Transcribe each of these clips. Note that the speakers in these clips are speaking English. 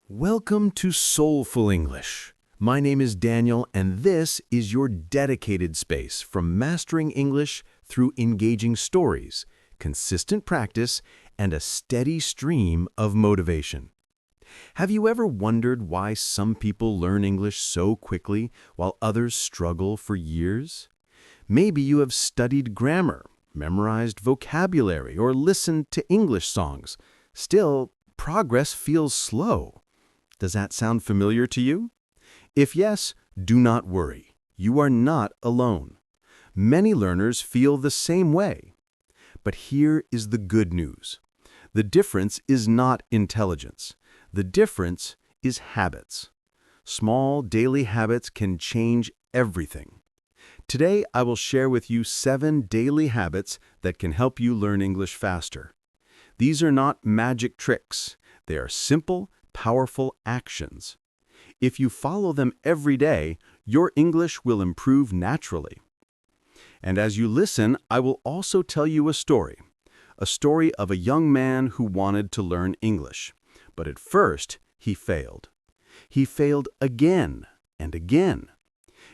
Welcome to Soulful English. My name is Daniel, and this is your dedicated space from mastering English through engaging stories, consistent practice, and a steady stream of motivation. Have you ever wondered why some people learn English so quickly while others struggle for years? Maybe you have studied grammar, memorized vocabulary, or listened to English songs. Still, progress feels slow. Does that sound familiar to you? If yes, do not worry. You are not alone. Many learners feel the same way. But here is the good news. The difference is not intelligence. The difference is habits. Small daily habits can change everything. Today, I will share with you 7 daily habits that can help you learn English faster. These are not magic tricks. They are simple, powerful actions. If you follow them every day, your English will improve naturally. And as you listen, I will also tell you a story of a young man who wanted to learn English. But at first, he failed. He failed again and again.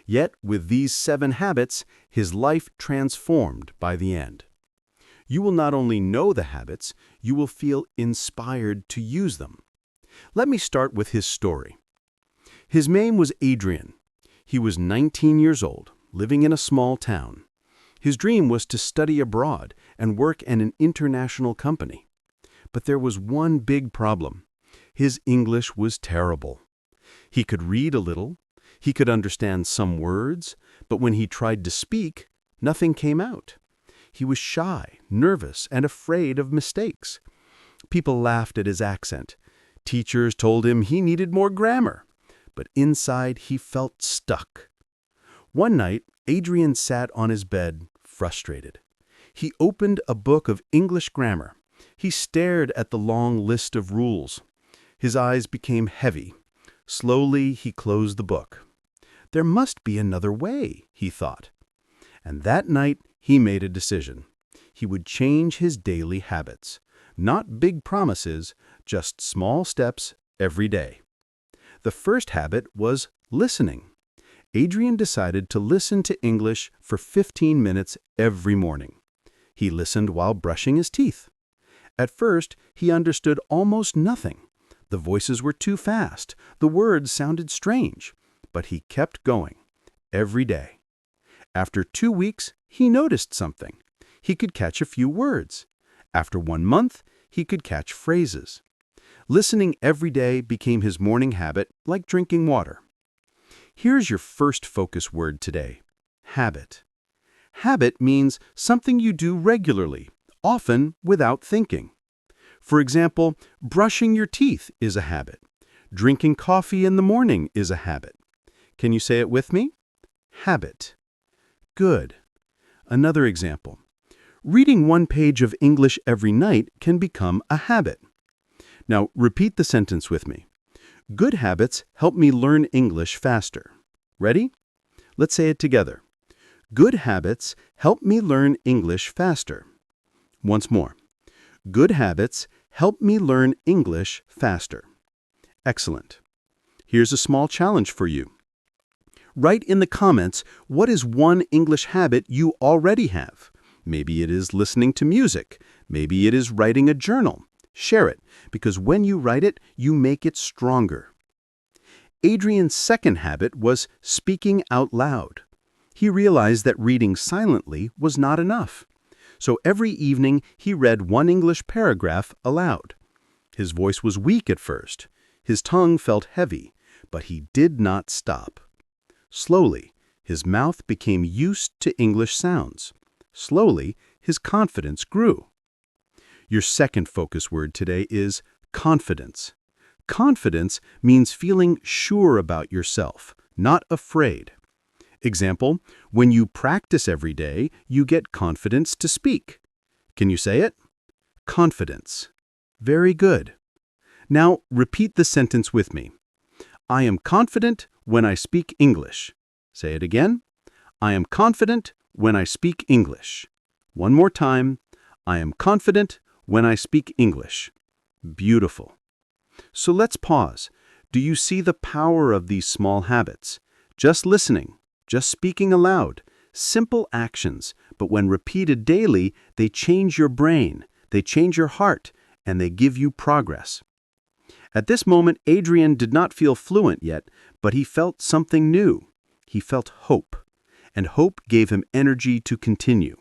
Yet, with these 7 habits, his life transformed by the end. You will not only know the habits, you will feel inspired to use them. Let me start with his story. His name was Adrian. He was 19 years old, living in a small town. His dream was to study abroad and work in an international company. But there was one big problem. His English was terrible. He could read a little, he could understand some words, but when he tried to speak, nothing came out. He was shy, nervous, and afraid of mistakes. People laughed at his accent. Teachers told him he needed more grammar, but inside he felt stuck. One night, Adrian sat on his bed, frustrated. He opened a book of English grammar. He stared at the long list of rules. His eyes became heavy. Slowly, he closed the book. There must be another way, he thought. And that night, he made a decision. He would change his daily habits. Not big promises, just small steps every day. The first habit was listening. Adrian decided to listen to English for 15 minutes every morning. He listened while brushing his teeth. At first, he understood almost nothing. The voices were too fast. The words sounded strange. But he kept going, every day. After 2 weeks, he noticed something. He could catch a few words. After 1 month, he could catch phrases. Listening every day became his morning habit, like drinking water. Here's your first focus word today: habit. Habit means something you do regularly, often without thinking. For example, brushing your teeth is a habit. Drinking coffee in the morning is a habit. Can you say it with me? Habit. Good. Another example. Reading 1 page of English every night can become a habit. Now, repeat the sentence with me. Good habits help me learn English faster. Ready? Let's say it together. Good habits help me learn English faster. Once more. Good habits help me learn English faster. Excellent. Here's a small challenge for you. Write in the comments what is one English habit you already have. Maybe it is listening to music. Maybe it is writing a journal. Share it, because when you write it, you make it stronger. Adrian's second habit was speaking out loud. He realized that reading silently was not enough. So every evening, he read 1 English paragraph aloud. His voice was weak at first. His tongue felt heavy, but he did not stop. Slowly, his mouth became used to English sounds. Slowly, his confidence grew. Your second focus word today is confidence. Confidence means feeling sure about yourself, not afraid. Example, when you practice every day, you get confidence to speak. Can you say it? Confidence. Very good. Now, repeat the sentence with me. I am confident when I speak English. Say it again. I am confident when I speak English. One more time. I am confident when I speak English. Beautiful. So let's pause. Do you see the power of these small habits? Just listening, just speaking aloud, simple actions, but when repeated daily, they change your brain, they change your heart, and they give you progress. At this moment, Adrian did not feel fluent yet, but he felt something new. He felt hope, and hope gave him energy to continue.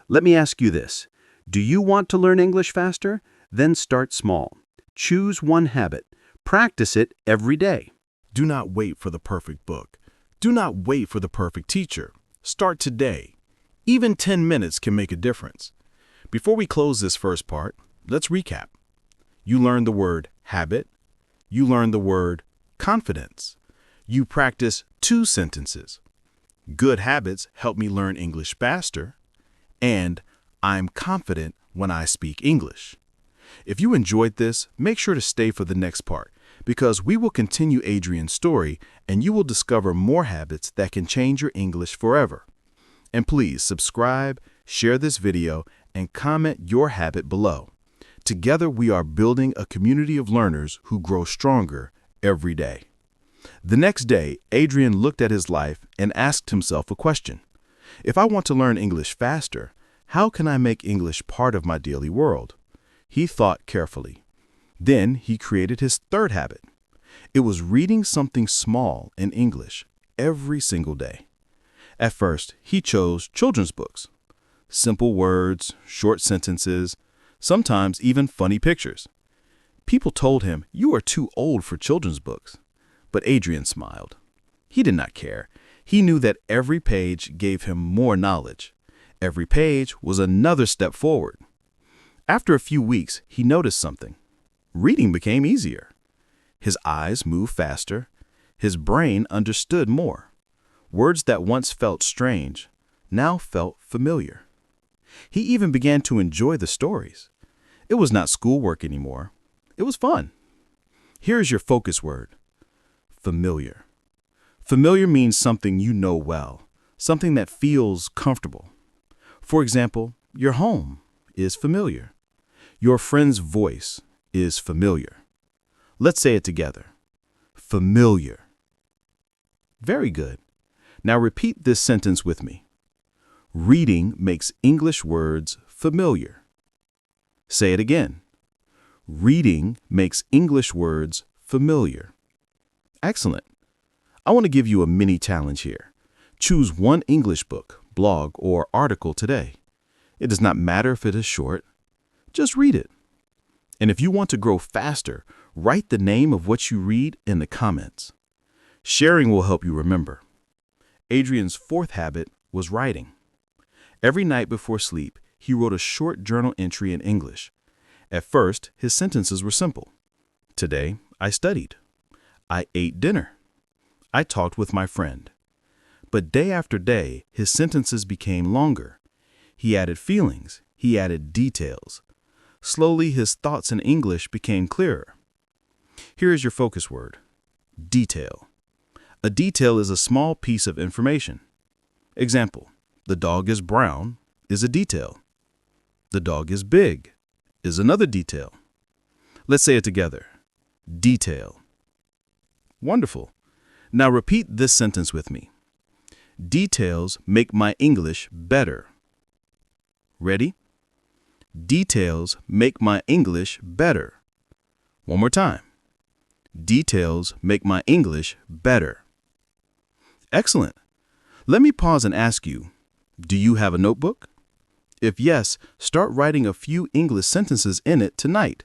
Let me ask you this. Do you want to learn English faster? Then start small. Choose one habit. Practice it every day. Do not wait for the perfect book. Do not wait for the perfect teacher. Start today. Even 10 minutes can make a difference. Before we close this first part, let's recap. You learned the word habit. You learned the word confidence. You practiced 2 sentences. Good habits help me learn English faster. And I'm confident when I speak English. If you enjoyed this, make sure to stay for the next part, because we will continue Adrian's story and you will discover more habits that can change your English forever. And please subscribe, share this video, and comment your habit below. Together we are building a community of learners who grow stronger every day. The next day, Adrian looked at his life and asked himself a question. If I want to learn English faster, how can I make English part of my daily world? He thought carefully. Then he created his third habit. It was reading something small in English every single day. At first, he chose children's books. Simple words, short sentences, sometimes even funny pictures. People told him, "You are too old for children's books." But Adrian smiled. He did not care. He knew that every page gave him more knowledge. Every page was another step forward. After a few weeks, he noticed something. Reading became easier. His eyes moved faster. His brain understood more. Words that once felt strange now felt familiar. He even began to enjoy the stories. It was not schoolwork anymore. It was fun. Here is your focus word. Familiar. Familiar means something you know well, something that feels comfortable. For example, your home is familiar. Your friend's voice is familiar. Let's say it together. Familiar. Very good. Now repeat this sentence with me. Reading makes English words familiar. Say it again. Reading makes English words familiar. Excellent. I want to give you a mini challenge here. Choose one English book, blog, or article today. It does not matter if it is short. Just read it. And if you want to grow faster, write the name of what you read in the comments. Sharing will help you remember. Adrian's fourth habit was writing. Every night before sleep, he wrote a short journal entry in English. At first, his sentences were simple. Today, I studied. I ate dinner. I talked with my friend. But day after day, his sentences became longer. He added feelings. He added details. Slowly, his thoughts in English became clearer. Here is your focus word. Detail. A detail is a small piece of information. Example, the dog is brown is a detail. The dog is big is another detail. Let's say it together. Detail. Wonderful. Now repeat this sentence with me. Details make my English better. Ready? Details make my English better. One more time. Details make my English better. Excellent. Let me pause and ask you, do you have a notebook? If yes, start writing a few English sentences in it tonight.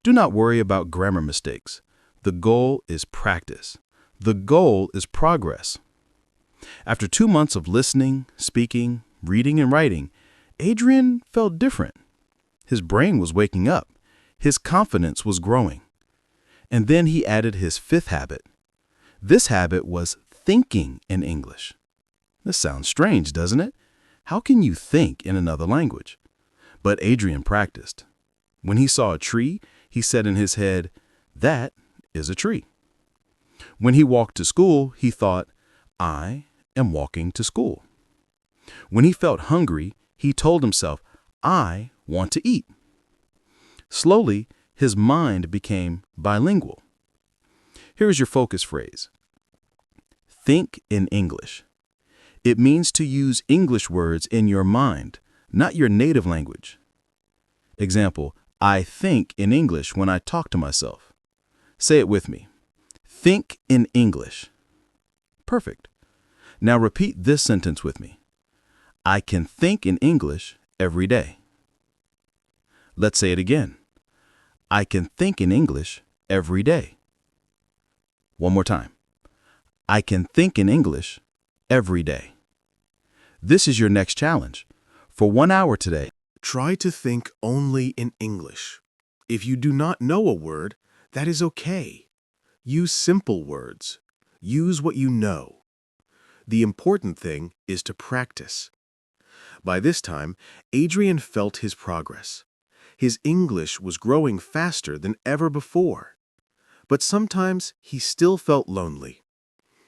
Do not worry about grammar mistakes. The goal is practice. The goal is progress. After 2 months of listening, speaking, reading, and writing, Adrian felt different. His brain was waking up. His confidence was growing. And then he added his fifth habit. This habit was thinking in English. This sounds strange, doesn't it? How can you think in another language? But Adrian practiced. When he saw a tree, he said in his head, "That is a tree." When he walked to school, he thought, "I am walking to school." When he felt hungry, he told himself, "I want to eat." Slowly, his mind became bilingual. Here's your focus phrase. Think in English. It means to use English words in your mind, not your native language. Example, I think in English when I talk to myself. Say it with me. Think in English. Perfect. Now repeat this sentence with me. I can think in English every day. Let's say it again. I can think in English every day. One more time. I can think in English every day. This is your next challenge. For 1 hour today, Try to think only in English. If you do not know a word, that is okay. Use simple words. Use what you know. The important thing is to practice. By this time, Adrian felt his progress. His English was growing faster than ever before. But sometimes he still felt lonely.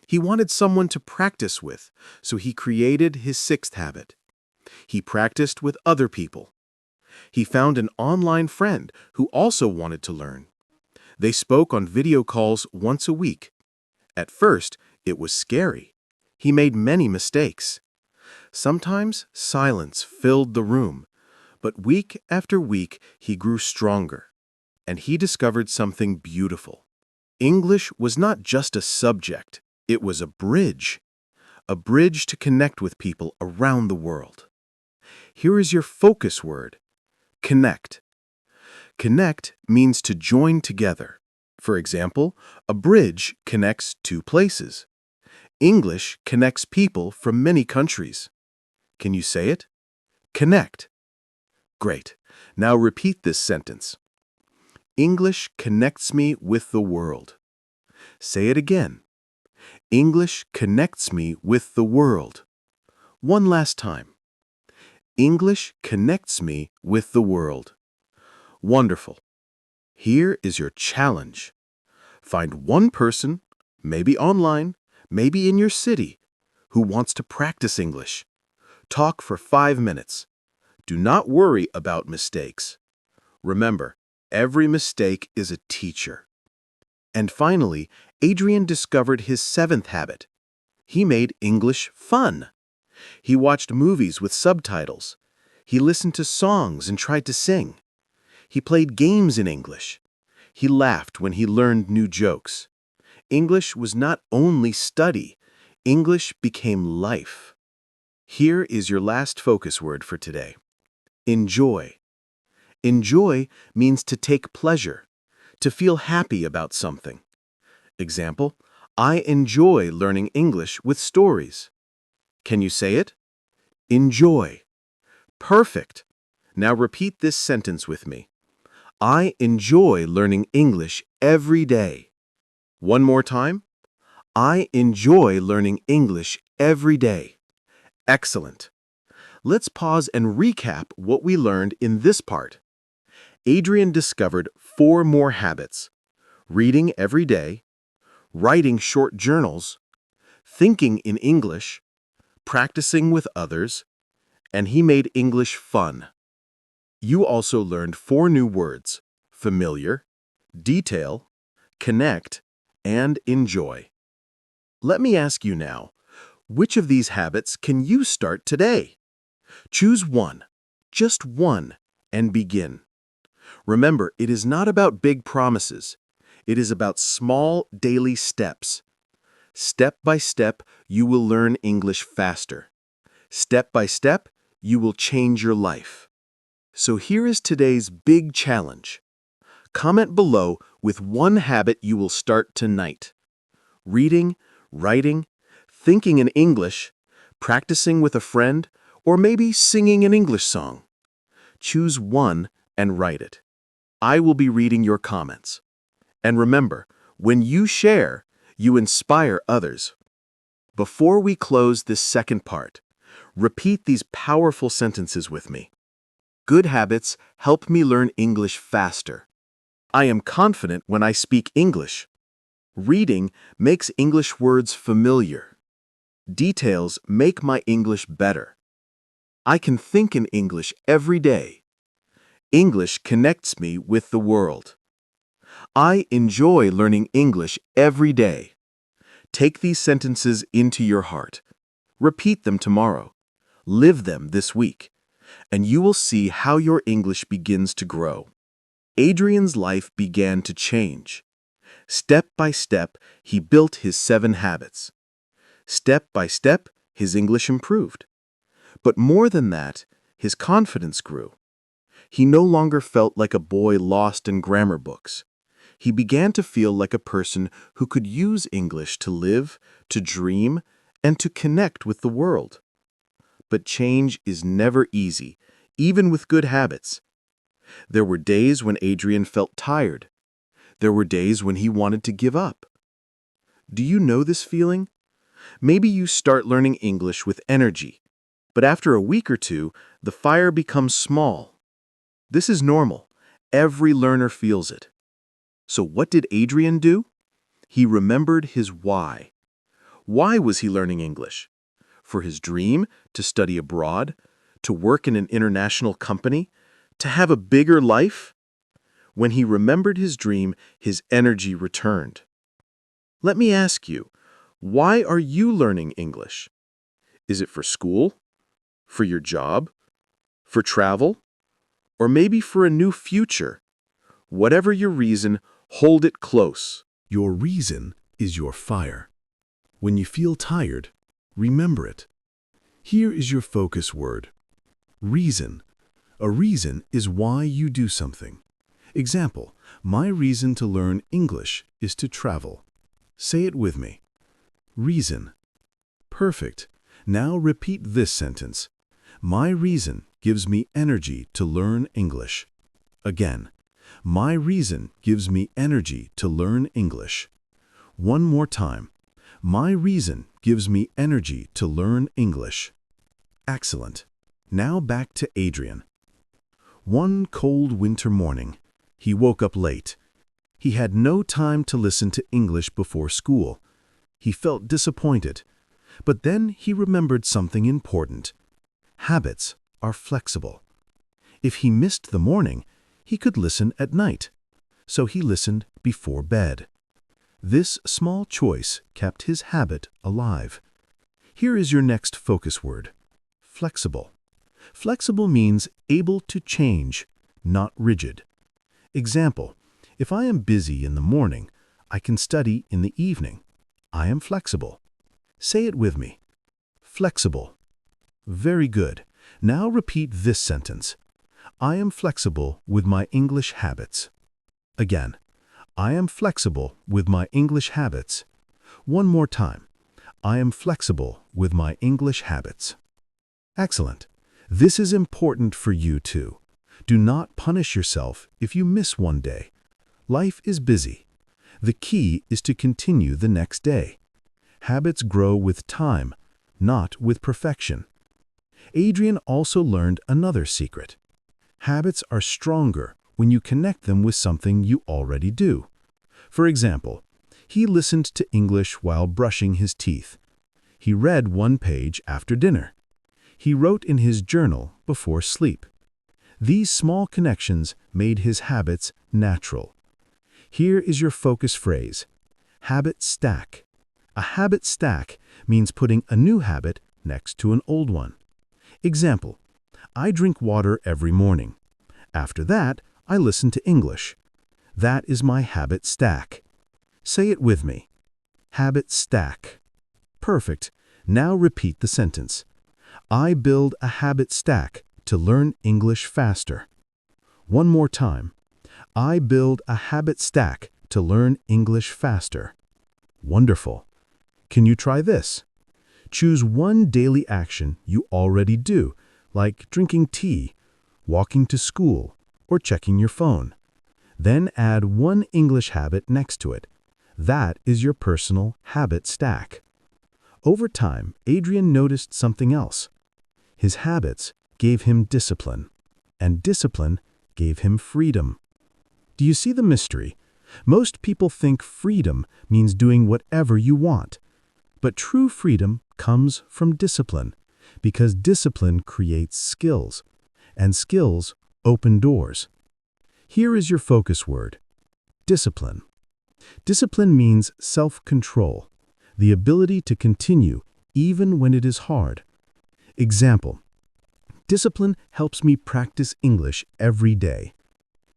He wanted someone to practice with, so he created his sixth habit. He practiced with other people. He found an online friend who also wanted to learn. They spoke on video calls once a week. At first, it was scary. He made many mistakes. Sometimes silence filled the room, but week after week he grew stronger, and he discovered something beautiful. English was not just a subject, it was a bridge to connect with people around the world. Here is your focus word, connect. Connect means to join together. For example, a bridge connects two places. English connects people from many countries. Can you say it? Connect. Great. Now repeat this sentence. English connects me with the world. Say it again. English connects me with the world. One last time. English connects me with the world. Wonderful. Here is your challenge. Find one person, maybe online, maybe in your city, who wants to practice English. Talk for 5 minutes. Do not worry about mistakes. Remember, every mistake is a teacher. And finally, Adrian discovered his seventh habit. He made English fun. He watched movies with subtitles. He listened to songs and tried to sing. He played games in English. He laughed when he learned new jokes. English was not only study. English became life. Here is your last focus word for today. Enjoy. Enjoy means to take pleasure, to feel happy about something. Example, I enjoy learning English with stories. Can you say it? Enjoy. Perfect. Now repeat this sentence with me. I enjoy learning English every day. One more time. I enjoy learning English every day. Excellent. Let's pause and recap what we learned in this part. Adrian discovered 4 more habits: reading every day, writing short journals, thinking in English, practicing with others, and he made English fun. You also learned 4 new words: familiar, detail, connect, and enjoy. Let me ask you now, which of these habits can you start today? Choose one, just one, and begin. Remember, it is not about big promises. It is about small daily steps. Step by step, you will learn English faster. Step by step, you will change your life. So here is today's big challenge. Comment below with one habit you will start tonight. Reading, writing, thinking in English, practicing with a friend, or maybe singing an English song. Choose one and write it. I will be reading your comments. And remember, when you share, you inspire others. Before we close this second part, repeat these powerful sentences with me. Good habits help me learn English faster. I am confident when I speak English. Reading makes English words familiar. Details make my English better. I can think in English every day. English connects me with the world. I enjoy learning English every day. Take these sentences into your heart. Repeat them tomorrow. Live them this week. And you will see how your English begins to grow. Adrian's life began to change. Step by step, he built his 7 habits. Step by step, his English improved. But more than that, his confidence grew. He no longer felt like a boy lost in grammar books. He began to feel like a person who could use English to live, to dream, and to connect with the world. But change is never easy, even with good habits. There were days when Adrian felt tired. There were days when he wanted to give up. Do you know this feeling? Maybe you start learning English with energy, but after a week or two, the fire becomes small. This is normal. Every learner feels it. So what did Adrian do? He remembered his why. Why was he learning English? For his dream to study abroad, to work in an international company, to have a bigger life? When he remembered his dream, his energy returned. Let me ask you, why are you learning English? Is it for school? For your job? For travel? Or maybe for a new future? Whatever your reason, hold it close. Your reason is your fire. When you feel tired, remember it. Here is your focus word. Reason. A reason is why you do something. Example, my reason to learn English is to travel. Say it with me. Reason. Perfect. Now repeat this sentence. My reason gives me energy to learn English. Again. My reason gives me energy to learn English. One more time. My reason gives me energy to learn English. Excellent. Now back to Adrian. One cold winter morning, he woke up late. He had no time to listen to English before school. He felt disappointed. But then he remembered something important. Habits are flexible. If he missed the morning, he could listen at night. So he listened before bed. This small choice kept his habit alive. Here is your next focus word. Flexible. Flexible means able to change, not rigid. Example, if I am busy in the morning, I can study in the evening. I am flexible. Say it with me. Flexible. Very good. Now repeat this sentence. I am flexible with my English habits. Again. I am flexible with my English habits. One more time. I am flexible with my English habits. Excellent. This is important for you too. Do not punish yourself if you miss one day. Life is busy. The key is to continue the next day. Habits grow with time, not with perfection. Adrian also learned another secret. Habits are stronger when you connect them with something you already do. For example, he listened to English while brushing his teeth. He read one page after dinner. He wrote in his journal before sleep. These small connections made his habits natural. Here is your focus phrase. Habit stack. A habit stack means putting a new habit next to an old one. Example, I drink water every morning. After that, I listen to English. That is my habit stack. Say it with me. Habit stack. Perfect. Now repeat the sentence. I build a habit stack to learn English faster. One more time. I build a habit stack to learn English faster. Wonderful. Can you try this? Choose one daily action you already do, like drinking tea, walking to school, or checking your phone. Then add one English habit next to it. That is your personal habit stack. Over time, Adrian noticed something else. His habits gave him discipline, and discipline gave him freedom. Do you see the mystery? Most people think freedom means doing whatever you want. But true freedom comes from discipline, because discipline creates skills, and skills open doors. Here is your focus word. Discipline. Discipline means self-control, the ability to continue even when it is hard. Example: discipline helps me practice English every day.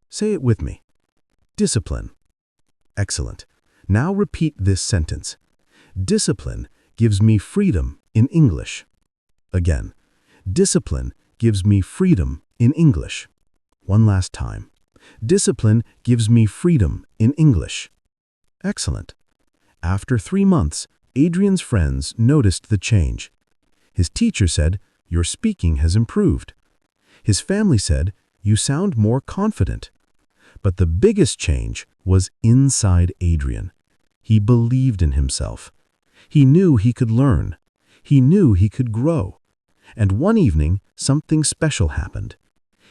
Say it with me. Discipline. Excellent. Now repeat this sentence. Discipline gives me freedom in English. Again. Discipline gives me freedom in English. One last time. Discipline gives me freedom in English. Excellent. After 3 months, Adrian's friends noticed the change. His teacher said, "Your speaking has improved." His family said, "You sound more confident." But the biggest change was inside Adrian. He believed in himself. He knew he could learn. He knew he could grow. And one evening, something special happened.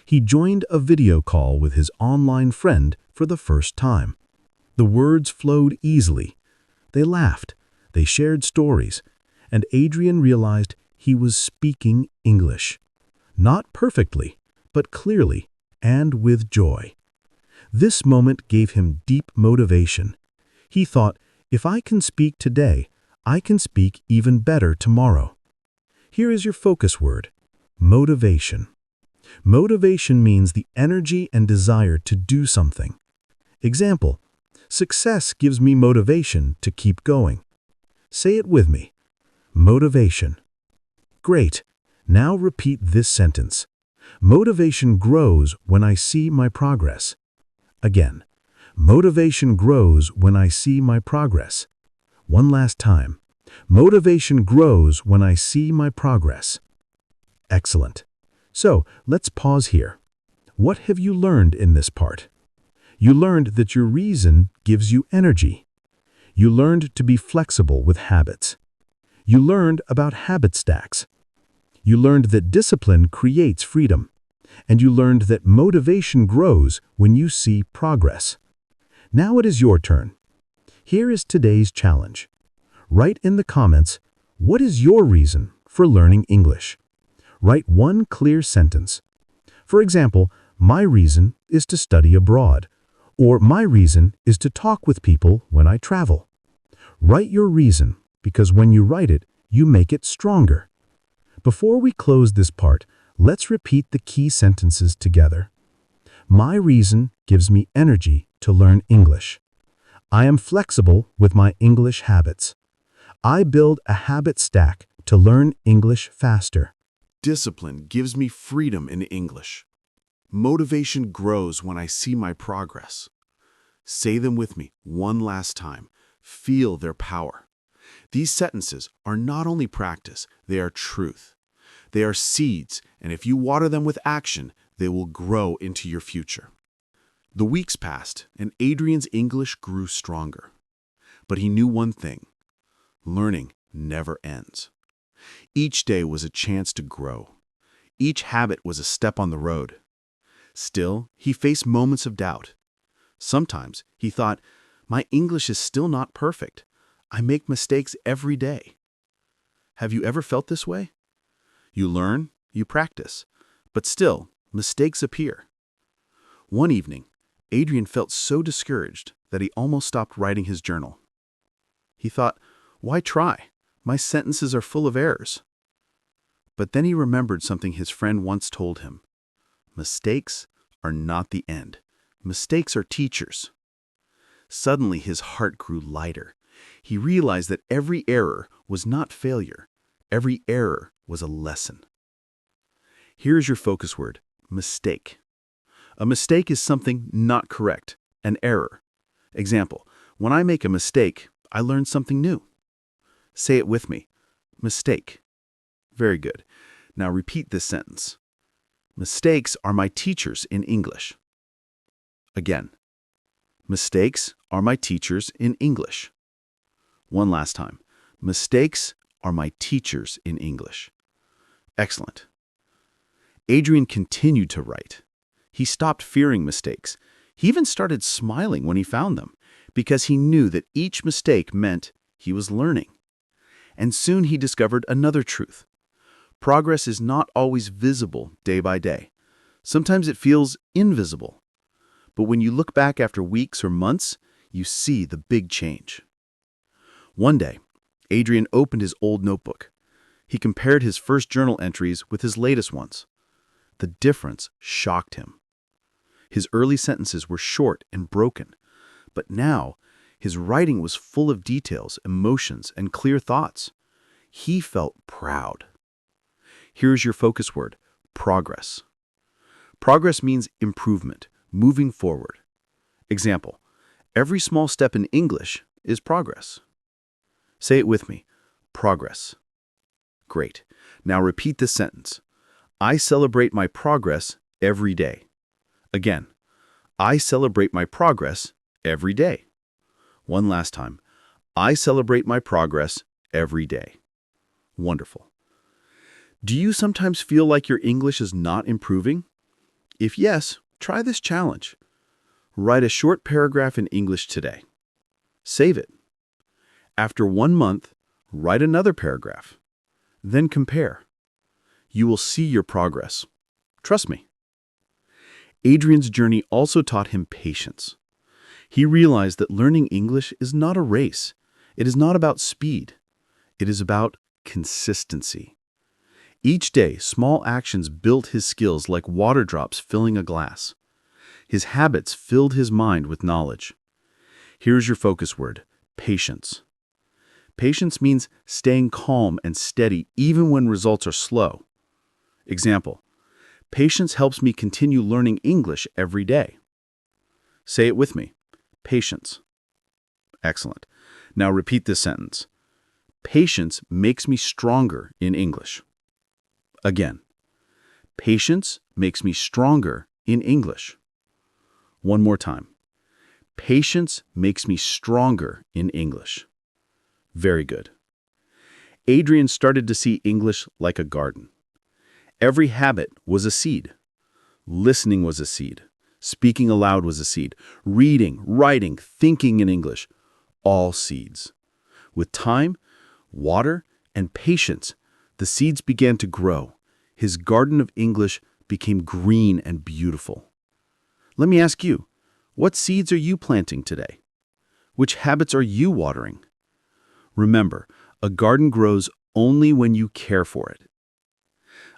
He joined a video call with his online friend for the first time. The words flowed easily. They laughed. They shared stories. And Adrian realized he was speaking English. Not perfectly, but clearly and with joy. This moment gave him deep motivation. He thought, if I can speak today, I can speak even better tomorrow. Here is your focus word: motivation. Motivation means the energy and desire to do something. Example: success gives me motivation to keep going. Say it with me. Motivation. Great. Now repeat this sentence. Motivation grows when I see my progress. Again. Motivation grows when I see my progress. One last time. Motivation grows when I see my progress. Excellent. So, let's pause here. What have you learned in this part? You learned that your reason gives you energy. You learned to be flexible with habits. You learned about habit stacks. You learned that discipline creates freedom. And you learned that motivation grows when you see progress. Now it is your turn. Here is today's challenge. Write in the comments, what is your reason for learning English? Write one clear sentence. For example, my reason is to study abroad, or my reason is to talk with people when I travel. Write your reason, because when you write it, you make it stronger. Before we close this part, let's repeat the key sentences together. My reason gives me energy to learn English. I am flexible with my English habits. I build a habit stack to learn English faster. Discipline gives me freedom in English. Motivation grows when I see my progress. Say them with me one last time. Feel their power. These sentences are not only practice, they are truth. They are seeds, and if you water them with action, they will grow into your future. The weeks passed, and Adrian's English grew stronger. But he knew one thing: learning never ends. Each day was a chance to grow. Each habit was a step on the road. Still, he faced moments of doubt. Sometimes he thought, my English is still not perfect. I make mistakes every day. Have you ever felt this way? You learn, you practice, but still, mistakes appear. One evening, Adrian felt so discouraged that he almost stopped writing his journal. He thought, why try? My sentences are full of errors. But then he remembered something his friend once told him. Mistakes are not the end. Mistakes are teachers. Suddenly his heart grew lighter. He realized that every error was not failure. Every error was a lesson. Here is your focus word: mistake. A mistake is something not correct, an error. Example: when I make a mistake, I learn something new. Say it with me. Mistake. Very good. Now repeat this sentence. Mistakes are my teachers in English. Again. Mistakes are my teachers in English. One last time. Mistakes are my teachers in English. Excellent. Adrian continued to write. He stopped fearing mistakes. He even started smiling when he found them, because he knew that each mistake meant he was learning. And soon he discovered another truth. Progress is not always visible day by day. Sometimes it feels invisible. But when you look back after weeks or months, you see the big change. One day, Adrian opened his old notebook. He compared his first journal entries with his latest ones. The difference shocked him. His early sentences were short and broken, but now his writing was full of details, emotions, and clear thoughts. He felt proud. Here's your focus word: progress. Progress means improvement, moving forward. Example: every small step in English is progress. Say it with me: progress. Great. Now repeat this sentence. I celebrate my progress every day. Again, I celebrate my progress every day. One last time. I celebrate my progress every day. Wonderful. Do you sometimes feel like your English is not improving? If yes, try this challenge. Write a short paragraph in English today. Save it. After 1 month, write another paragraph. Then compare. You will see your progress. Trust me. Adrian's journey also taught him patience. He realized that learning English is not a race. It is not about speed. It is about consistency. Each day, small actions built his skills like water drops filling a glass. His habits filled his mind with knowledge. Here's your focus word: patience. Patience means staying calm and steady even when results are slow. Example: patience helps me continue learning English every day. Say it with me: patience. Excellent. Now repeat this sentence. Patience makes me stronger in English. Again. Patience makes me stronger in English. One more time. Patience makes me stronger in English. Very good. Adrian started to see English like a garden. Every habit was a seed. Listening was a seed. Speaking aloud was a seed. Reading, writing, thinking in English, all seeds. With time, water, and patience, the seeds began to grow. His garden of English became green and beautiful. Let me ask you, what seeds are you planting today? Which habits are you watering? Remember, a garden grows only when you care for it.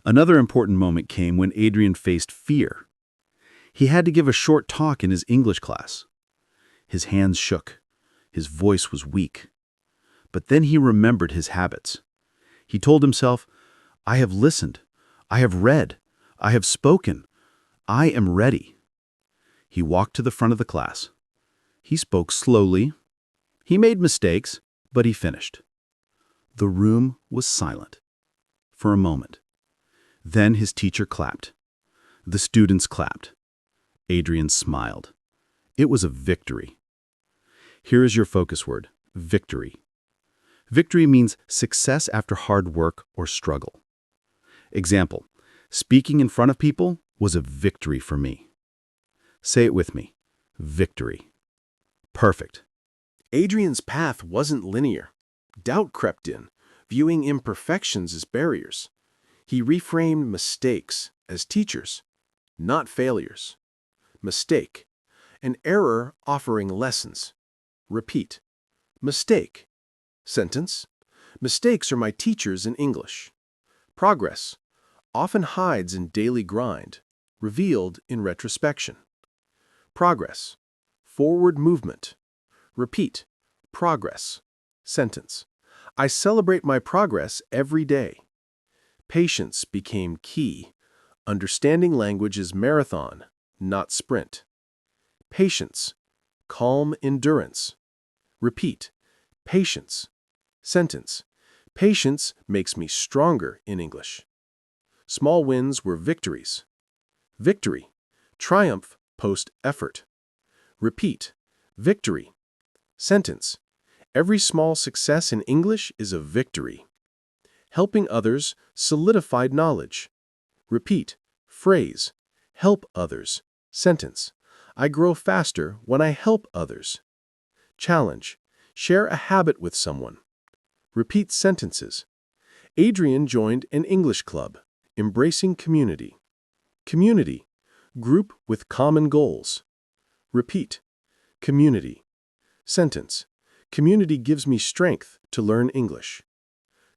Another important moment came when Adrian faced fear. He had to give a short talk in his English class. His hands shook. His voice was weak. But then he remembered his habits. He told himself, I have listened. I have read. I have spoken. I am ready. He walked to the front of the class. He spoke slowly. He made mistakes, but he finished. The room was silent for a moment. Then his teacher clapped. The students clapped. Adrian smiled. It was a victory. Here is your focus word: victory. Victory means success after hard work or struggle. Example: speaking in front of people was a victory for me. Say it with me: victory. Perfect. Adrian's path wasn't linear. Doubt crept in, viewing imperfections as barriers. He reframed mistakes as teachers, not failures. Mistake: an error offering lessons. Repeat: mistake. Sentence: mistakes are my teachers in English. Progress: often hides in daily grind, revealed in retrospection. Progress: forward movement. Repeat: progress. Sentence: I celebrate my progress every day. Patience became key. Understanding language is marathon, not sprint. Patience: calm endurance. Repeat: patience. Sentence: patience makes me stronger in English. Small wins were victories. Victory: triumph post-effort. Repeat: victory. Sentence: every small success in English is a victory. Helping others solidified knowledge. Repeat: phrase: help others. Sentence: I grow faster when I help others. Challenge: share a habit with someone. Repeat sentences. Adrian joined an English club, embracing community. Community: group with common goals. Repeat. Community. Sentence. Community gives me strength to learn English.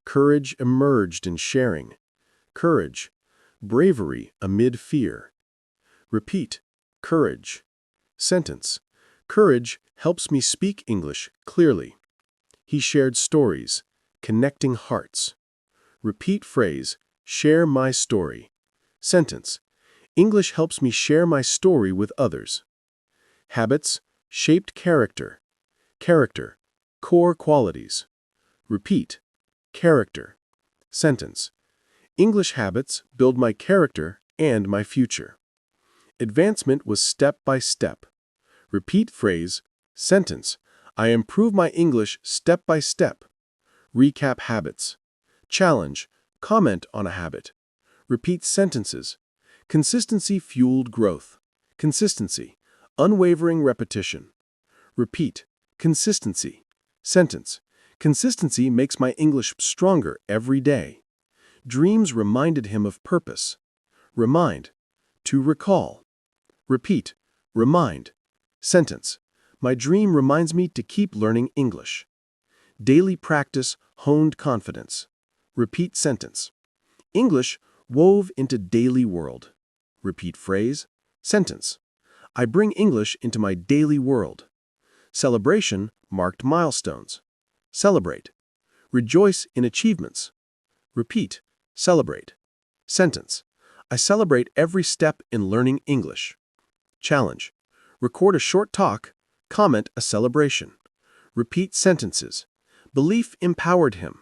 Courage emerged in sharing. Courage. Bravery amid fear. Repeat. Courage. Sentence. Courage helps me speak English clearly. He shared stories, connecting hearts. Repeat phrase, share my story. Sentence. English helps me share my story with others. Habits, shaped character. Character, core qualities. Repeat. Character. Sentence. English habits build my character and my future. Advancement was step by step. Repeat phrase, sentence. I improve my English step by step. Recap habits. Challenge, comment on a habit. Repeat sentences. Consistency fueled growth. Consistency, unwavering repetition. Repeat, consistency. Sentence. Consistency makes my English stronger every day. Dreams reminded him of purpose. Remind, to recall. Repeat, remind. Sentence. My dream reminds me to keep learning English. Daily practice honed confidence. Repeat sentence. English wove into daily world. Repeat phrase, sentence. I bring English into my daily world. Celebration marked milestones. Celebrate. Rejoice in achievements. Repeat, celebrate. Sentence. I celebrate every step in learning English. Challenge. Record a short talk, comment a celebration. Repeat sentences. Belief empowered him.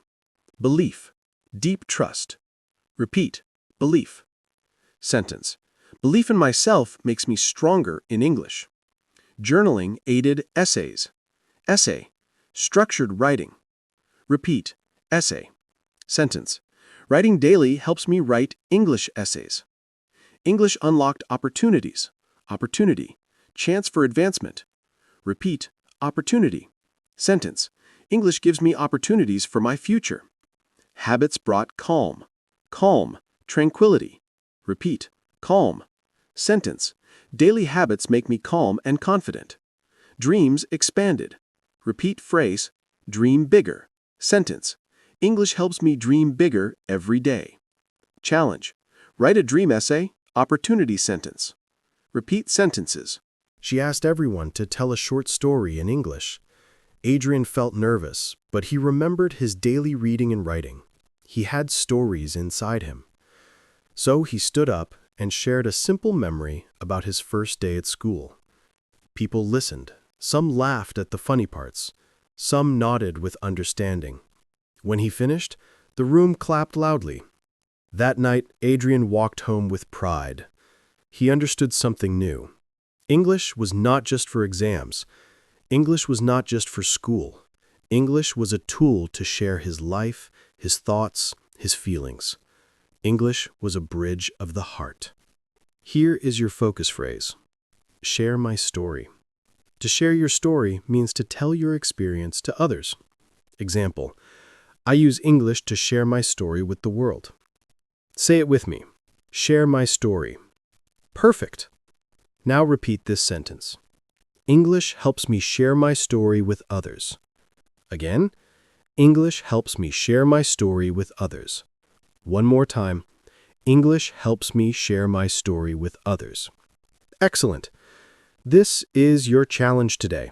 Belief, deep trust. Repeat, belief. Sentence. Belief in myself makes me stronger in English. Journaling aided essays. Essay, structured writing. Repeat, essay. Sentence. Writing daily helps me write English essays. English unlocked opportunities. Opportunity, chance for advancement. Repeat, opportunity. Sentence. English gives me opportunities for my future. Habits brought calm. Calm, tranquility. Repeat, calm. Sentence. Daily habits make me calm and confident. Dreams expanded. Repeat phrase, dream bigger. Sentence. English helps me dream bigger every day. Challenge. Write a dream essay, opportunity sentence. Repeat sentences. She asked everyone to tell a short story in English. Adrian felt nervous, but he remembered his daily reading and writing. He had stories inside him. So he stood up and shared a simple memory about his first day at school. People listened. Some laughed at the funny parts. Some nodded with understanding. When he finished, the room clapped loudly. That night, Adrian walked home with pride. He understood something new. English was not just for exams. English was not just for school. English was a tool to share his life, his thoughts, his feelings. English was a bridge of the heart. Here is your focus phrase. Share my story. To share your story means to tell your experience to others. Example, I use English to share my story with the world. Say it with me. Share my story. Perfect. Now repeat this sentence. English helps me share my story with others. Again, English helps me share my story with others. One more time. English helps me share my story with others. Excellent. This is your challenge today.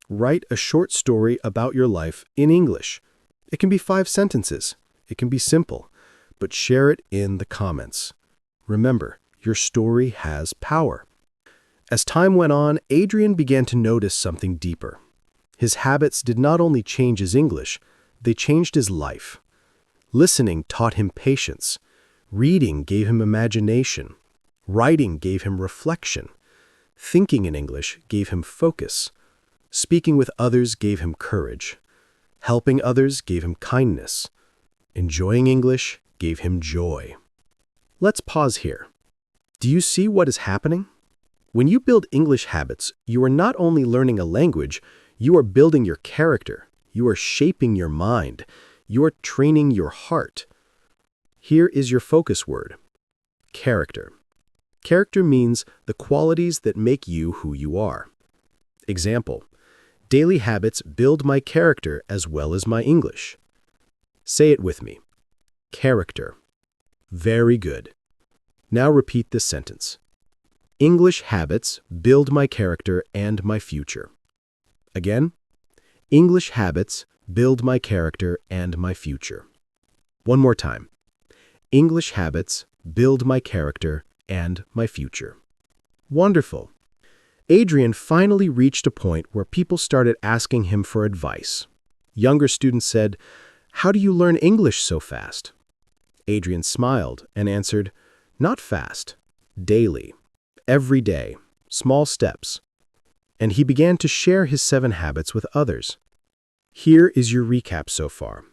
Write a short story about your life in English. It can be 5 sentences. It can be simple, but share it in the comments. Remember, your story has power. As time went on, Adrian began to notice something deeper. His habits did not only change his English, they changed his life. Listening taught him patience. Reading gave him imagination. Writing gave him reflection. Thinking in English gave him focus. Speaking with others gave him courage. Helping others gave him kindness. Enjoying English gave him joy. Let's pause here. Do you see what is happening? When you build English habits, you are not only learning a language, you are building your character. You are shaping your mind. You are training your heart. Here is your focus word. Character. Character means the qualities that make you who you are. Example: daily habits build my character as well as my English. Say it with me. Character. Very good. Now repeat this sentence. English habits build my character and my future. Again, English habits build my character and my future. One more time. English habits build my character and my future. Wonderful. Adrian finally reached a point where people started asking him for advice. Younger students said, "How do you learn English so fast?" Adrian smiled and answered, "Not fast. Daily. Every day. Small steps." And he began to share his 7 habits with others. Here is your recap so far.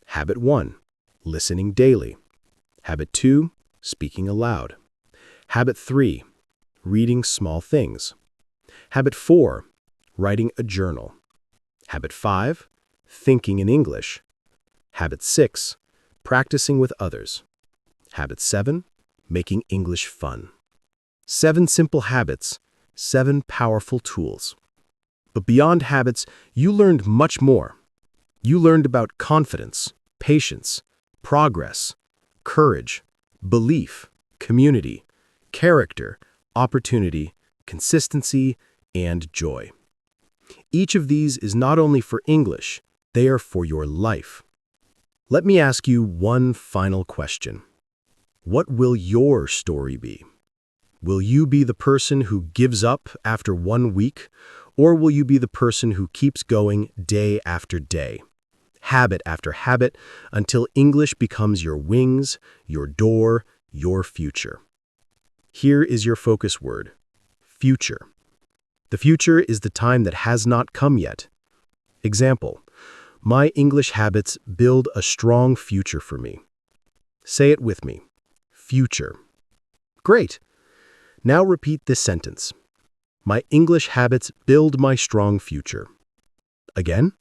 Habit 1, listening daily. Habit 2, speaking aloud. Habit 3, reading small things. Habit 4, writing a journal. Habit 5, thinking in English. Habit 6, practicing with others. Habit 7, making English fun. 7 simple habits, 7 powerful tools. But beyond habits, you learned much more. You learned about confidence, patience, progress, courage, belief, community, character, opportunity, consistency, and joy. Each of these is not only for English, they are for your life. Let me ask you one final question. What will your story be? Will you be the person who gives up after 1 week, or will you be the person who keeps going day after day, habit after habit, until English becomes your wings, your door, your future? Here is your focus word: future. The future is the time that has not come yet. Example: my English habits build a strong future for me. Say it with me. Future. Great. Now repeat this sentence. My English habits build my strong future. Again.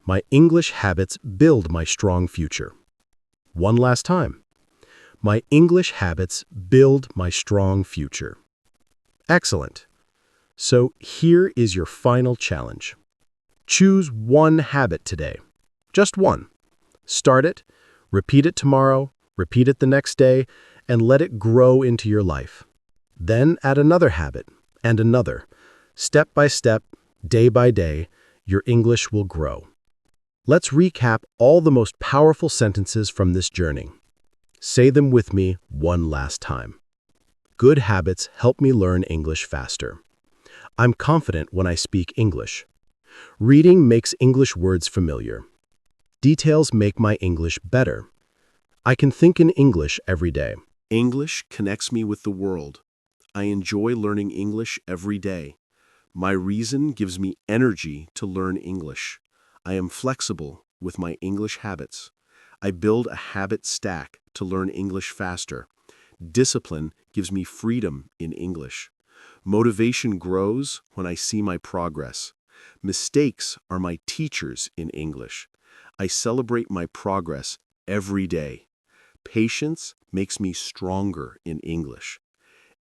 My English habits build my strong future. One last time. My English habits build my strong future. Excellent. So here is your final challenge. Choose one habit today. Just one. Start it, repeat it tomorrow, repeat it the next day, and let it grow into your life. Then add another habit, and another. Step by step, day by day, your English will grow. Let's recap all the most powerful sentences from this journey. Say them with me one last time. Good habits help me learn English faster. I'm confident when I speak English. Reading makes English words familiar. Details make my English better. I can think in English every day. English connects me with the world. I enjoy learning English every day. My reason gives me energy to learn English. I am flexible with my English habits. I build a habit stack to learn English faster. Discipline gives me freedom in English. Motivation grows when I see my progress. Mistakes are my teachers in English. I celebrate my progress every day. Patience makes me stronger in English.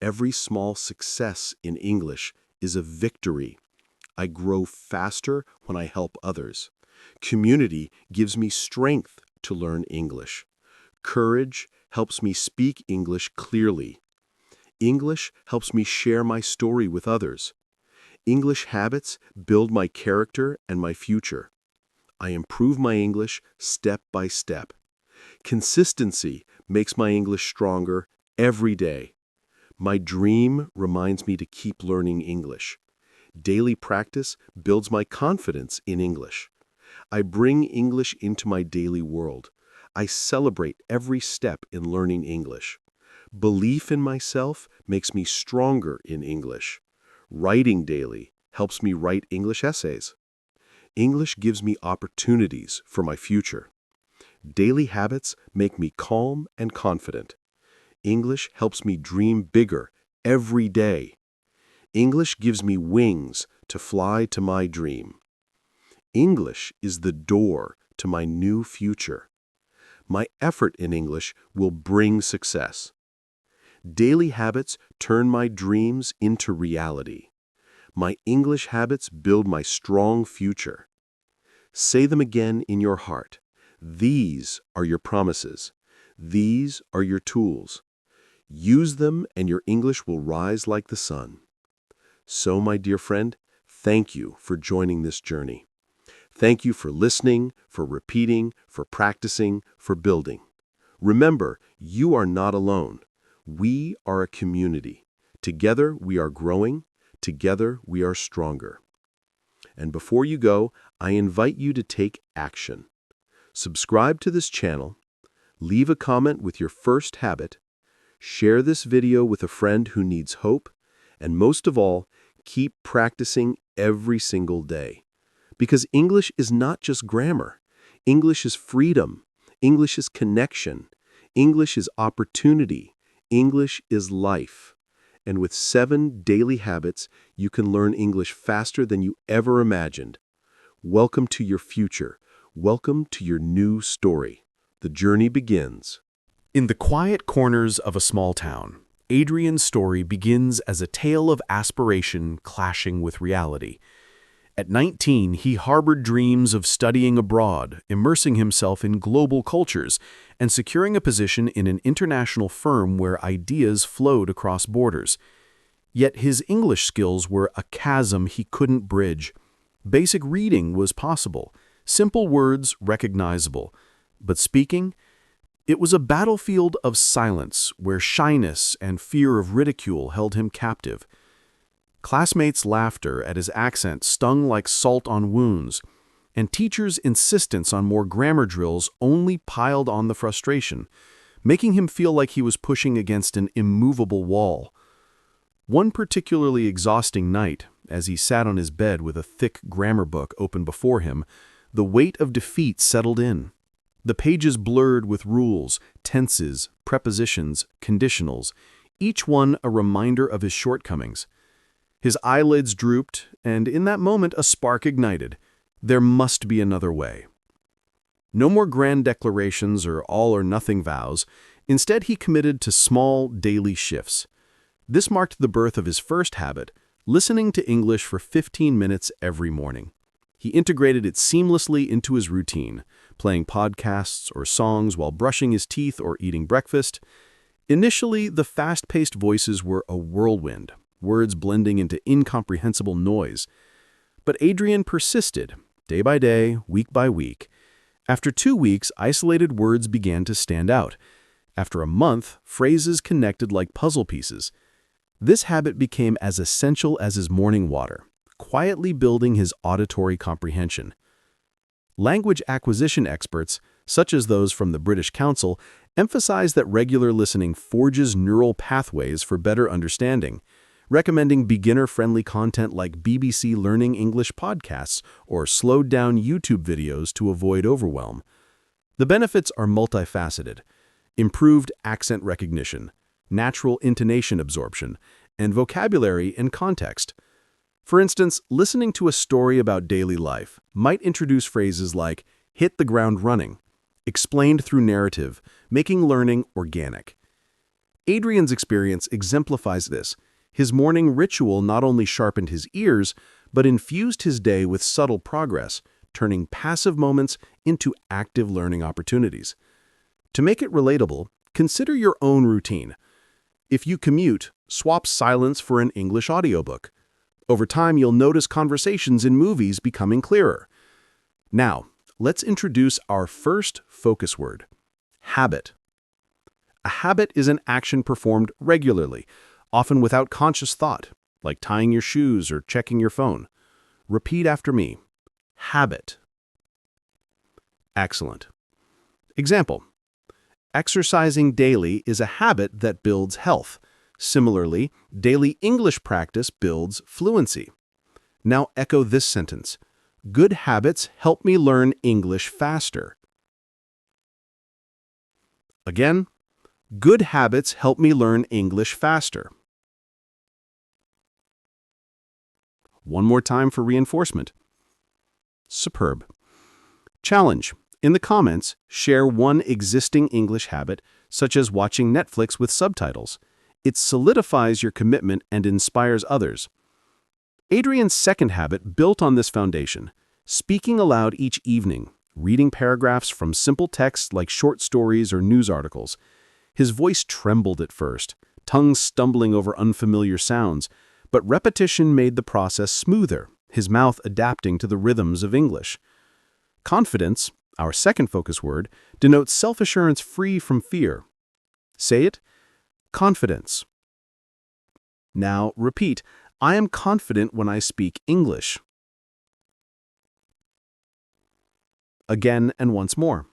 Every small success in English is a victory. I grow faster when I help others. Community gives me strength to learn English. Courage helps me speak English clearly. English helps me share my story with others. English habits build my character and my future. I improve my English step by step. Consistency makes my English stronger every day. My dream reminds me to keep learning English. Daily practice builds my confidence in English. I bring English into my daily world. I celebrate every step in learning English. Belief in myself makes me stronger in English. Writing daily helps me write English essays. English gives me opportunities for my future. Daily habits make me calm and confident. English helps me dream bigger every day. English gives me wings to fly to my dream. English is the door to my new future. My effort in English will bring success. Daily habits turn my dreams into reality. My English habits build my strong future. Say them again in your heart. These are your promises. These are your tools. Use them and your English will rise like the sun. So, my dear friend, thank you for joining this journey. Thank you for listening, for repeating, for practicing, for building. Remember, you are not alone. We are a community. Together we are growing. Together we are stronger. And before you go, I invite you to take action. Subscribe to this channel, leave a comment with your first habit, share this video with a friend who needs hope, and most of all, keep practicing every single day. Because English is not just grammar. English is freedom. English is connection. English is opportunity. English is life. And with 7 daily habits, you can learn English faster than you ever imagined. Welcome to your future. Welcome to your new story. The journey begins. In the quiet corners of a small town, Adrian's story begins as a tale of aspiration clashing with reality. At 19, he harbored dreams of studying abroad, immersing himself in global cultures, and securing a position in an international firm where ideas flowed across borders. Yet his English skills were a chasm he couldn't bridge. Basic reading was possible, simple words recognizable, but speaking? It was a battlefield of silence where shyness and fear of ridicule held him captive. Classmates' laughter at his accent stung like salt on wounds, and teachers' insistence on more grammar drills only piled on the frustration, making him feel like he was pushing against an immovable wall. One particularly exhausting night, as he sat on his bed with a thick grammar book open before him, the weight of defeat settled in. The pages blurred with rules, tenses, prepositions, conditionals, each one a reminder of his shortcomings. His eyelids drooped, and in that moment a spark ignited. There must be another way. No more grand declarations or all-or-nothing vows. Instead, he committed to small, daily shifts. This marked the birth of his first habit, listening to English for 15 minutes every morning. He integrated it seamlessly into his routine, playing podcasts or songs while brushing his teeth or eating breakfast. Initially, the fast-paced voices were a whirlwind, words blending into incomprehensible noise. But Adrian persisted, day by day, week by week. After 2 weeks, isolated words began to stand out. After a month, phrases connected like puzzle pieces. This habit became as essential as his morning water, quietly building his auditory comprehension. Language acquisition experts, such as those from the British Council, emphasize that regular listening forges neural pathways for better understanding, recommending beginner-friendly content like BBC Learning English podcasts or slowed-down YouTube videos to avoid overwhelm. The benefits are multifaceted: improved accent recognition, natural intonation absorption, and vocabulary and context. For instance, listening to a story about daily life might introduce phrases like "hit the ground running," explained through narrative, making learning organic. Adrian's experience exemplifies this. His morning ritual not only sharpened his ears, but infused his day with subtle progress, turning passive moments into active learning opportunities. To make it relatable, consider your own routine. If you commute, swap silence for an English audiobook. Over time, you'll notice conversations in movies becoming clearer. Now, let's introduce our first focus word: habit. A habit is an action performed regularly, often without conscious thought, like tying your shoes or checking your phone. Repeat after me. Habit. Excellent. Example: exercising daily is a habit that builds health. Similarly, daily English practice builds fluency. Now echo this sentence: good habits help me learn English faster. Again, good habits help me learn English faster. One more time for reinforcement. Superb. Challenge. In the comments, share one existing English habit, such as watching Netflix with subtitles. It solidifies your commitment and inspires others. Adrian's second habit built on this foundation, speaking aloud each evening, reading paragraphs from simple texts like short stories or news articles. His voice trembled at first, tongue stumbling over unfamiliar sounds, but repetition made the process smoother, his mouth adapting to the rhythms of English. Confidence, our second focus word, denotes self-assurance free from fear. Say it. Confidence. Now repeat, I am confident when I speak English. Again and once more.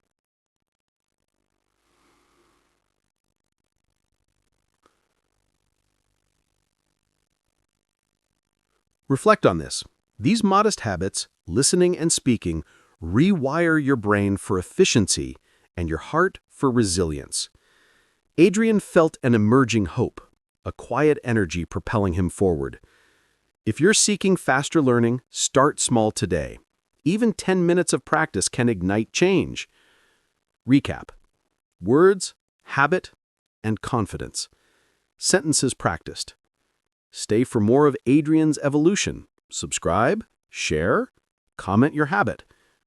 Reflect on this. These modest habits, listening and speaking, rewire your brain for efficiency and your heart for resilience. Adrian felt an emerging hope, a quiet energy propelling him forward. If you're seeking faster learning, start small today. Even 10 minutes of practice can ignite change. Recap. Words, habit, and confidence. Sentences practiced. Stay for more of Adrian's evolution. Subscribe, share, comment your habit.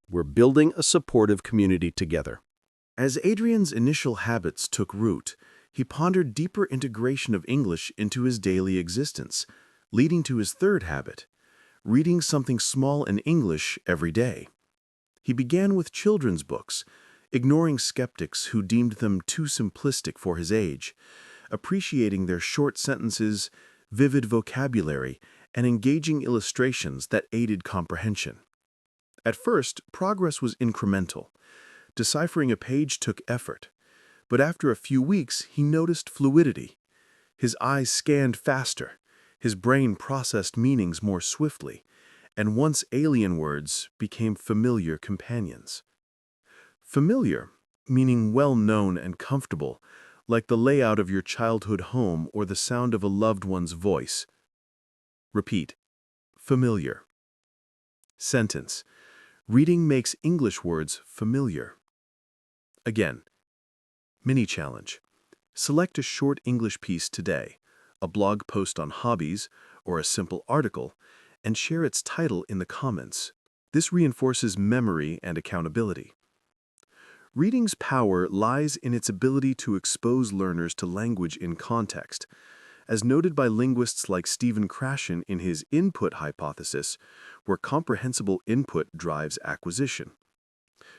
We're building a supportive community together. As Adrian's initial habits took root, he pondered deeper integration of English into his daily existence, leading to his third habit, reading something small in English every day. He began with children's books, ignoring skeptics who deemed them too simplistic for his age, appreciating their short sentences, vivid vocabulary, and engaging illustrations that aided comprehension. At first, progress was incremental. Deciphering a page took effort, but after a few weeks, he noticed fluidity. His eyes scanned faster, his brain processed meanings more swiftly, and once alien words became familiar companions. Familiar, meaning well-known and comfortable, like the layout of your childhood home or the sound of a loved one's voice. Repeat. Familiar. Sentence. Reading makes English words familiar. Again. Mini challenge. Select a short English piece today, a blog post on hobbies, or a simple article, and share its title in the comments. This reinforces memory and accountability. Reading's power lies in its ability to expose learners to language in context. As noted by linguists like Stephen Krashen in his input hypothesis, where comprehensible input drives acquisition.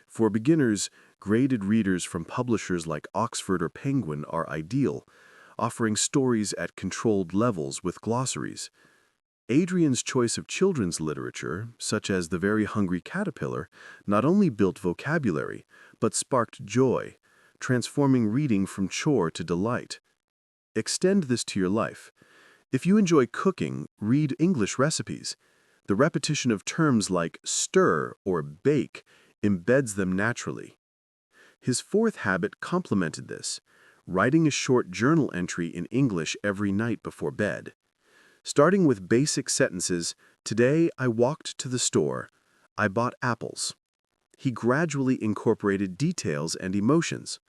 For beginners, graded readers from publishers like Oxford or Penguin are ideal, offering stories at controlled levels with glossaries. Adrian's choice of children's literature, such as The Very Hungry Caterpillar, not only built vocabulary, but sparked joy, transforming reading from chore to delight. Extend this to your life. If you enjoy cooking, read English recipes. The repetition of terms like stir or bake embeds them naturally. His fourth habit complemented this, writing a short journal entry in English every night before bed. Starting with basic sentences, "Today I walked to the store. I bought apples." He gradually incorporated details and emotions.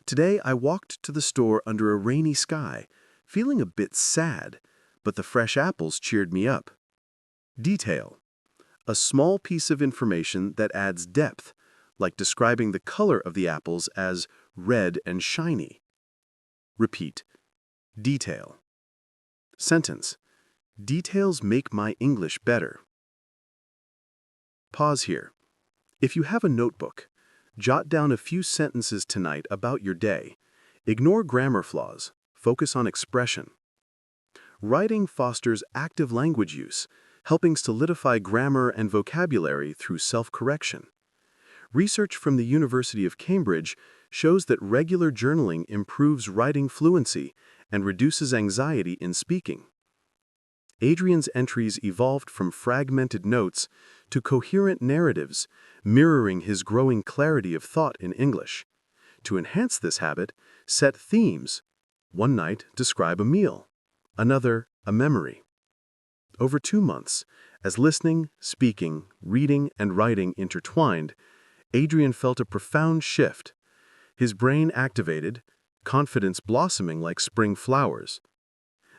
"Today I walked to the store under a rainy sky, feeling a bit sad, but the fresh apples cheered me up." Detail. A small piece of information that adds depth, like describing the color of the apples as red and shiny. Repeat. Detail. Sentence. Details make my English better. Pause here. If you have a notebook, jot down a few sentences tonight about your day. Ignore grammar flaws. Focus on expression. Writing fosters active language use, helping solidify grammar and vocabulary through self-correction. Research from the University of Cambridge shows that regular journaling improves writing fluency and reduces anxiety in speaking. Adrian's entries evolved from fragmented notes to coherent narratives, mirroring his growing clarity of thought in English. To enhance this habit, set themes. One night, describe a meal. Another, a memory. Over 2 months, as listening, speaking, reading, and writing intertwined, Adrian felt a profound shift. His brain activated, confidence blossoming like spring flowers.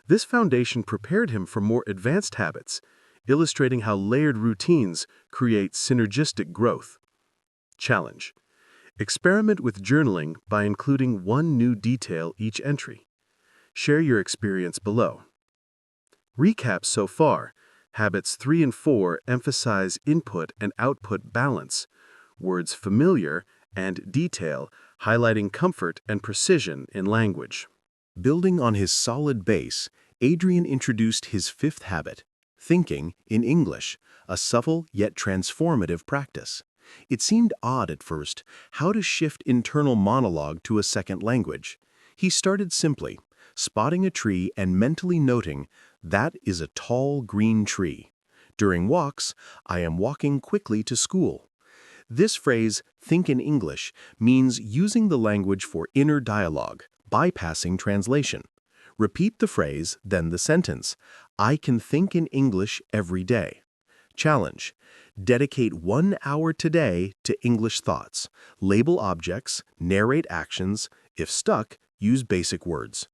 This foundation prepared him for more advanced habits, illustrating how layered routines create synergistic growth. Challenge. Experiment with journaling by including one new detail each entry. Share your experience below. Recap so far. Habits 3 and 4 emphasize input and output balance, words familiar and detail, highlighting comfort and precision in language. Building on his solid base, Adrian introduced his fifth habit, thinking in English, a subtle yet transformative practice. It seemed odd at first how to shift internal monologue to a second language. He started simply, spotting a tree and mentally noting, "That is a tall green tree." During walks, "I am walking quickly to school." This phrase, think in English, means using the language for inner dialogue, bypassing translation. Repeat the phrase, then the sentence. I can think in English every day. Challenge. Dedicate 1 hour today to English thoughts. Label objects, narrate actions. If stuck, use basic words.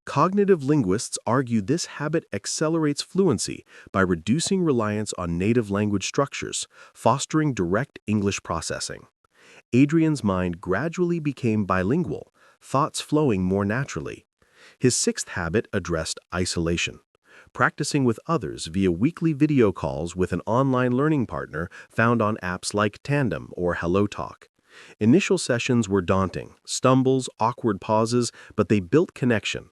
Cognitive linguists argue this habit accelerates fluency by reducing reliance on native language structures, fostering direct English processing. Adrian's mind gradually became bilingual, thoughts flowing more naturally. His sixth habit addressed isolation. Practicing with others via weekly video calls with an online learning partner found on apps like Tandem or HelloTalk. Initial sessions were daunting, stumbles, awkward pauses, but they built connection.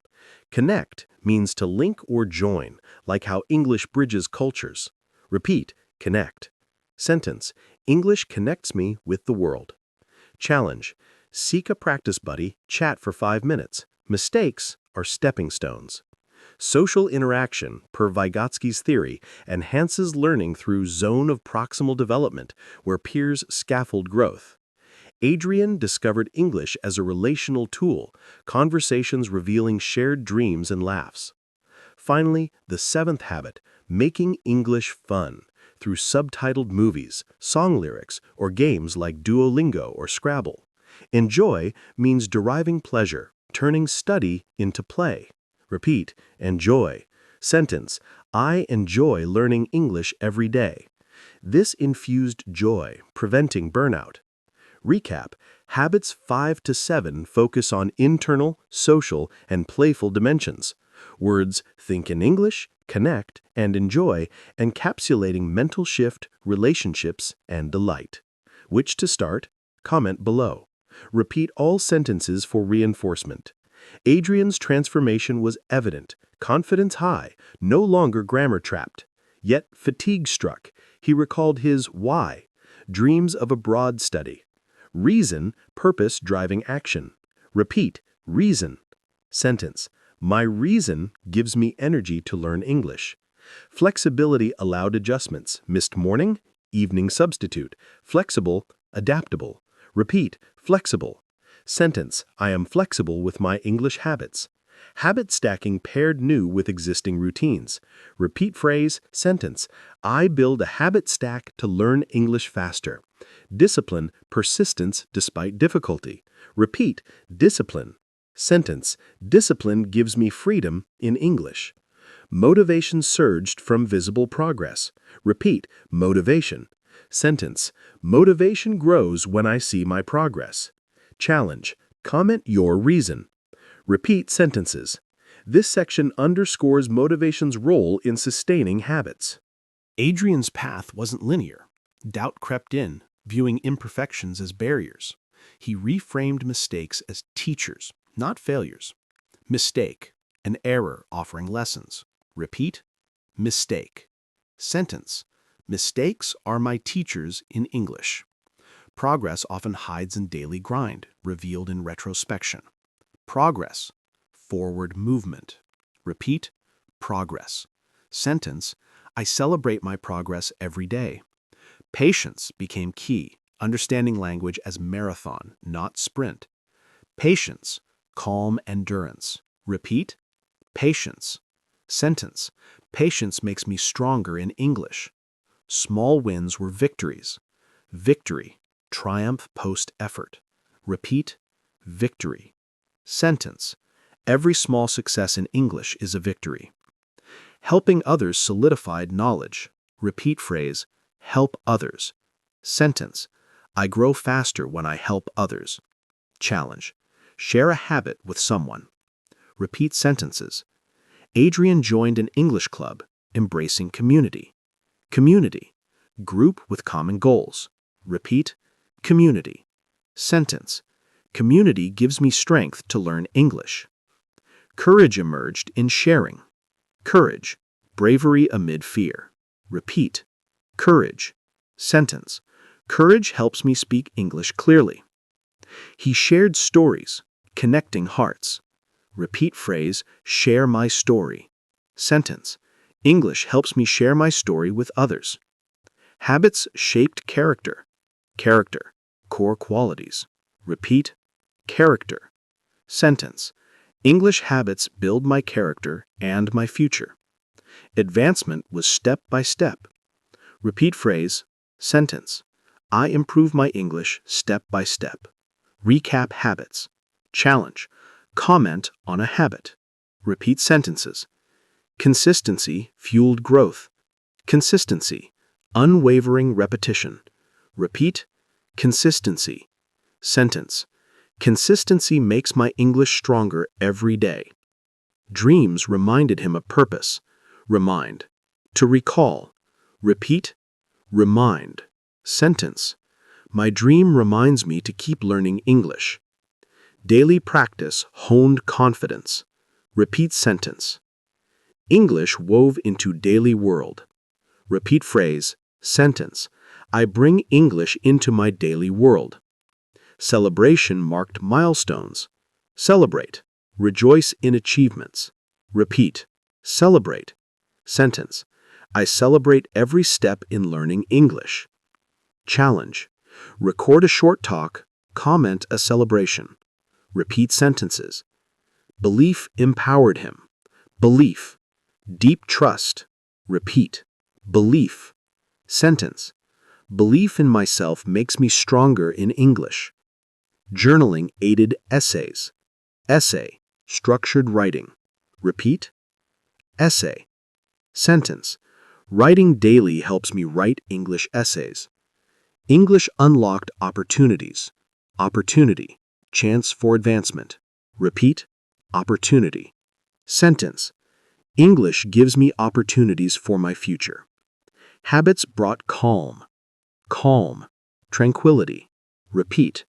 Connect means to link or join, like how English bridges cultures. Repeat, connect. Sentence, English connects me with the world. Challenge, seek a practice buddy, chat for 5 minutes. Mistakes are stepping stones. Social interaction, per Vygotsky's theory, enhances learning through zone of proximal development, where peers scaffold growth. Adrian discovered English as a relational tool, conversations revealing shared dreams and laughs. Finally, the seventh habit, making English fun, through subtitled movies, song lyrics, or games like Duolingo or Scrabble. Enjoy means deriving pleasure, turning study into play. Repeat, enjoy. Sentence, I enjoy learning English every day. This infused joy, preventing burnout. Recap, habits 5 to 7 focus on internal, social, and playful dimensions. Words think in English, connect, and enjoy, encapsulating mental shift, relationships, and delight. Which to start? Comment below. Repeat all sentences for reinforcement. Adrian's transformation was evident, confidence high, no longer grammar trapped. Yet fatigue struck. He recalled his why, dreams of a broad study. Reason, purpose driving action. Repeat, reason. Sentence, my reason gives me energy to learn English. Flexibility allowed adjustments, missed morning, evening substitute, flexible, adaptable. Repeat, flexible. Sentence, I am flexible with my English habits. Habit stacking paired new with existing routines. Repeat phrase, sentence, I build a habit stack to learn English faster. Discipline, persistence despite difficulty. Repeat, discipline. Sentence, discipline gives me freedom in English. Motivation surged from visible progress. Repeat, motivation. Sentence, motivation grows when I see my progress. Challenge, comment your reason. Repeat sentences. This section underscores motivation's role in sustaining habits. Adrian's path wasn't linear. Doubt crept in, viewing imperfections as barriers. He reframed mistakes as teachers, not failures. Mistake, an error offering lessons. Repeat, mistake. Sentence, mistakes are my teachers in English. Progress often hides in daily grind, revealed in retrospection. Progress, forward movement. Repeat, progress. Sentence, I celebrate my progress every day. Patience became key, understanding language as marathon, not sprint. Patience, calm endurance. Repeat, patience. Sentence, patience makes me stronger in English. Small wins were victories. Victory, triumph post-effort. Repeat, victory. Sentence, every small success in English is a victory. Helping others solidified knowledge. Repeat phrase, help others. Sentence, I grow faster when I help others. Challenge, share a habit with someone. Repeat sentences. Adrian joined an English club, embracing community. Community, group with common goals. Repeat, community. Sentence, community gives me strength to learn English. Courage emerged in sharing. Courage, bravery amid fear. Repeat, courage. Sentence, courage helps me speak English clearly. He shared stories, connecting hearts. Repeat phrase, share my story. Sentence, English helps me share my story with others. Habits shaped character. Character, core qualities. Repeat, character. Sentence, English habits build my character and my future. Advancement was step by step. Repeat phrase, sentence, I improve my English step by step. Recap habits. Challenge, comment on a habit. Repeat sentences. Consistency fueled growth. Consistency, unwavering repetition. Repeat, consistency. Sentence, consistency makes my English stronger every day. Dreams reminded him of purpose. Remind, to recall. Repeat, remind. Sentence, my dream reminds me to keep learning English. Daily practice honed confidence. Repeat sentence. English wove into daily world. Repeat phrase, sentence. I bring English into my daily world. Celebration marked milestones. Celebrate. Rejoice in achievements. Repeat. Celebrate. Sentence. I celebrate every step in learning English. Challenge. Record a short talk. Comment a celebration. Repeat sentences. Belief empowered him. Belief. Deep trust. Repeat. Belief. Sentence. Belief in myself makes me stronger in English. Journaling aided essays. Essay. Structured writing. Repeat. Essay. Sentence. Writing daily helps me write English essays. English unlocked opportunities. Opportunity. Chance for advancement. Repeat. Opportunity. Sentence. English gives me opportunities for my future. Habits brought calm. Calm. Tranquility. Repeat.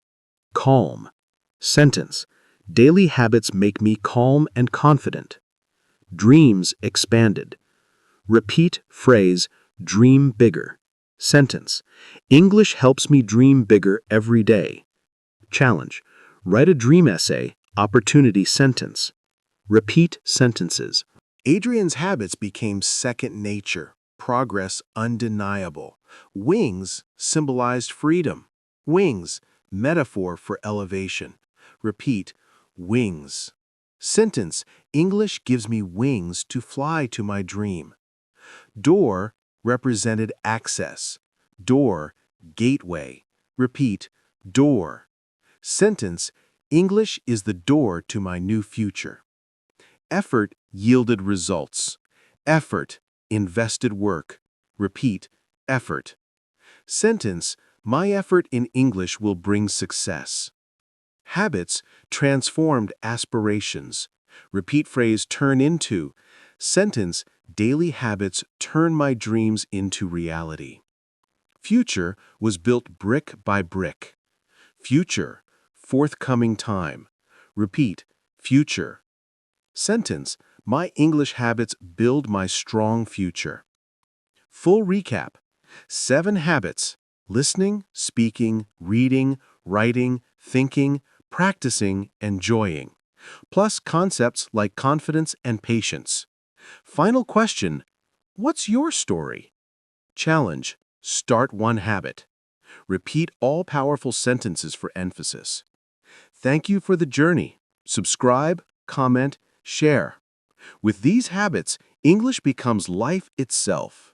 Calm. Sentence. Daily habits make me calm and confident. Dreams expanded. Repeat phrase, dream bigger. Sentence. English helps me dream bigger every day. Challenge. Write a dream essay, opportunity sentence. Repeat sentences. Adrian's habits became second nature, progress undeniable. Wings symbolized freedom. Wings, metaphor for elevation. Repeat, wings. Sentence, English gives me wings to fly to my dream. Door represented access. Door, gateway. Repeat, door. Sentence, English is the door to my new future. Effort yielded results. Effort, invested work. Repeat, effort. Sentence, my effort in English will bring success. Habits transformed aspirations. Repeat phrase, turn into. Sentence, daily habits turn my dreams into reality. Future was built brick by brick. Future, forthcoming time. Repeat, future. Sentence, my English habits build my strong future. Full recap. 7 habits: listening, speaking, reading, writing, thinking, practicing, enjoying. Plus concepts like confidence and patience. Final question, what's your story? Challenge, start one habit. Repeat all powerful sentences for emphasis. Thank you for the journey. Subscribe, comment, share. With these habits, English becomes life itself.